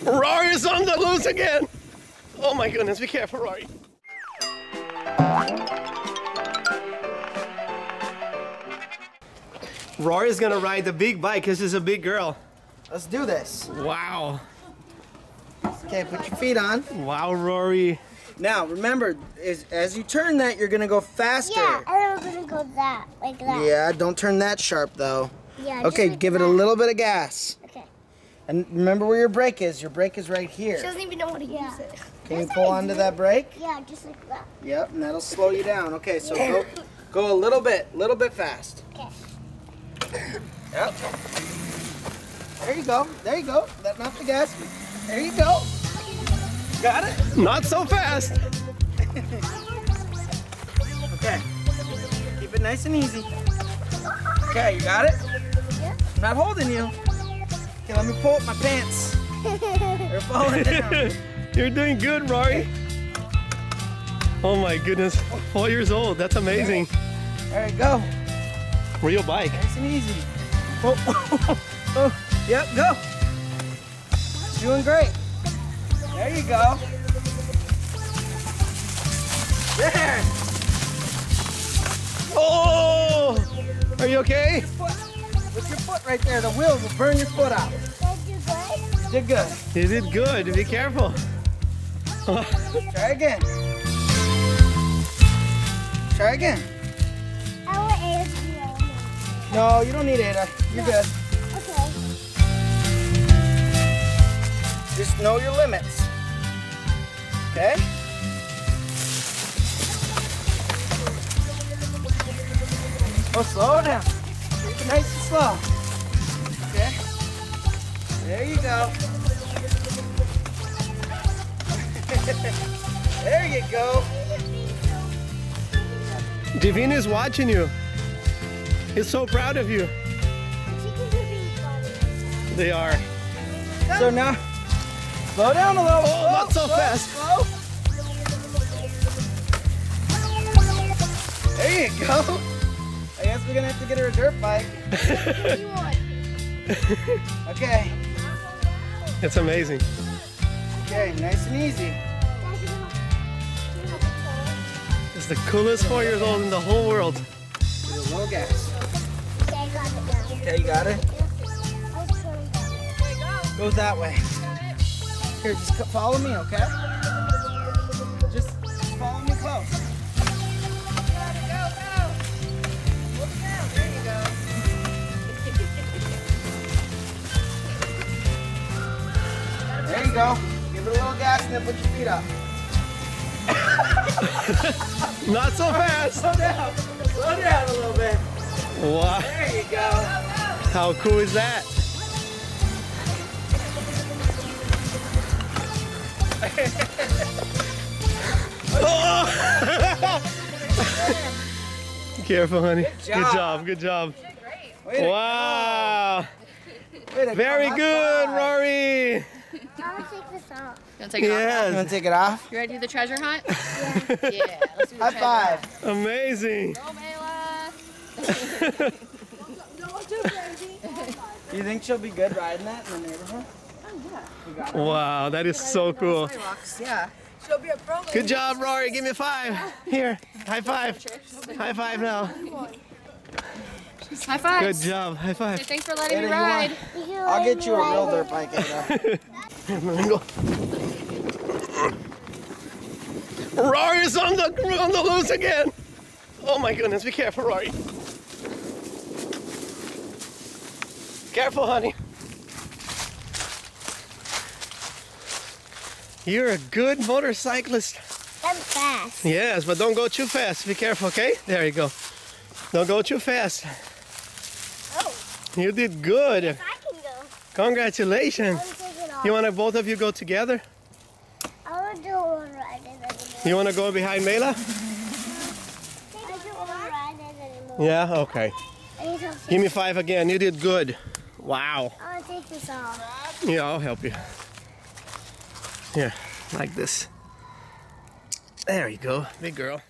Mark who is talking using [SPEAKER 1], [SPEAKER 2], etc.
[SPEAKER 1] Rory's on the loose again. Oh my goodness, be careful, Rory. Rory's gonna ride the big bike because she's a big girl.
[SPEAKER 2] Let's do this.
[SPEAKER 1] Wow.
[SPEAKER 2] Okay, put your feet on.
[SPEAKER 1] Wow, Rory.
[SPEAKER 2] Now, remember, as you turn that, you're gonna go faster.
[SPEAKER 3] Yeah, and I'm gonna go like that.
[SPEAKER 2] Yeah, don't turn that sharp though.
[SPEAKER 3] Yeah.
[SPEAKER 2] Okay,
[SPEAKER 3] like
[SPEAKER 2] give
[SPEAKER 3] that.
[SPEAKER 2] it a little bit of gas.
[SPEAKER 3] Okay.
[SPEAKER 2] And remember where your brake is. Your brake is right here.
[SPEAKER 3] She doesn't even know how to use it.
[SPEAKER 2] Can you pull onto that brake?
[SPEAKER 3] Yeah, just like that.
[SPEAKER 2] Yep, and that'll slow you down. Okay, so go a little bit fast.
[SPEAKER 3] Okay.
[SPEAKER 2] Yep. There you go. There you go. Letting off the gas. There you go. Got it?
[SPEAKER 1] Not so fast.
[SPEAKER 2] Okay. Keep it nice and easy. Okay, you got it?
[SPEAKER 3] Yeah.
[SPEAKER 2] I'm not holding you. Okay, let me pull up my pants. They're falling down.
[SPEAKER 1] You're doing good, Rory. Oh my goodness, 4 years old. That's amazing.
[SPEAKER 2] There you go.
[SPEAKER 1] Real bike.
[SPEAKER 2] Nice and easy. Oh, oh, oh. Yep, go. Doing great. There you go. There.
[SPEAKER 1] Oh! Are you okay?
[SPEAKER 2] With your foot right there, the wheels will burn your foot out.
[SPEAKER 3] Did you good?
[SPEAKER 2] You did good.
[SPEAKER 1] You did good. Be careful.
[SPEAKER 2] Try again. Try again.
[SPEAKER 3] I want Ada to be on me.
[SPEAKER 2] No, you don't need Ada. You're good.
[SPEAKER 3] Okay.
[SPEAKER 2] Just know your limits. Okay? Oh, slow down. Keep it nice and slow. Okay? There you go. There you go.
[SPEAKER 1] Divine is watching you. He's so proud of you. They are.
[SPEAKER 2] So now, slow down a little.
[SPEAKER 1] Oh, not so fast.
[SPEAKER 2] Slow. There you go. I guess we're gonna have to get her a dirt bike. Okay.
[SPEAKER 1] It's amazing.
[SPEAKER 2] Okay, nice and easy.
[SPEAKER 1] It's the coolest 4 years old in the whole world.
[SPEAKER 2] Give it a little gas.
[SPEAKER 3] Okay, I got it now.
[SPEAKER 2] Okay, you got it? Goes that way. Here, just follow me, okay? Just follow me close. There you go. There you go. Give it a little gas and then put your feet up.
[SPEAKER 1] Not so fast.
[SPEAKER 2] Slow down. Slow down a little bit.
[SPEAKER 1] Wow.
[SPEAKER 2] There you go.
[SPEAKER 1] How cool is that? Oh! Careful, honey. Good job. Good job. Wow. Very good, Rory.
[SPEAKER 3] I want to take this off.
[SPEAKER 4] You want to take it off?
[SPEAKER 2] You want to take it off?
[SPEAKER 4] You ready to do the treasure hunt? Yeah, let's do the
[SPEAKER 2] High
[SPEAKER 4] treasure
[SPEAKER 2] five.
[SPEAKER 4] hunt.
[SPEAKER 1] Amazing.
[SPEAKER 4] Go, Mayla.
[SPEAKER 2] Do you think she'll be good riding that in the neighborhood?
[SPEAKER 1] Wow, that is so cool.
[SPEAKER 4] Yeah.
[SPEAKER 5] She'll be a pro.
[SPEAKER 1] Good job, Rory. Give me a 5. Here, high five. High five now.
[SPEAKER 4] High five.
[SPEAKER 1] Good job. High five.
[SPEAKER 4] Thanks for letting me
[SPEAKER 2] Ada, you
[SPEAKER 4] ride.
[SPEAKER 2] I'll get you a real dirt bike, Ada.
[SPEAKER 1] Rory's on the loose again. Oh my goodness, be careful, Rory. Careful, honey. You're a good motorcyclist.
[SPEAKER 3] I'm fast.
[SPEAKER 1] Yes, but don't go too fast. Be careful, okay? There you go. Don't go too fast.
[SPEAKER 3] Oh,
[SPEAKER 1] You did good.
[SPEAKER 3] I can go.
[SPEAKER 1] Congratulations.
[SPEAKER 3] I want to take it off.
[SPEAKER 1] You want to both of you go together?
[SPEAKER 3] I want to do one ride it anymore.
[SPEAKER 1] You want to go behind Mayla?
[SPEAKER 3] I don't want to ride it anymore.
[SPEAKER 1] Yeah, okay.
[SPEAKER 3] I need to
[SPEAKER 1] Give me 5 again. You did good. Wow.
[SPEAKER 3] I want to take this off.
[SPEAKER 1] Yeah, I'll help you. Here, like this. There you go, big girl.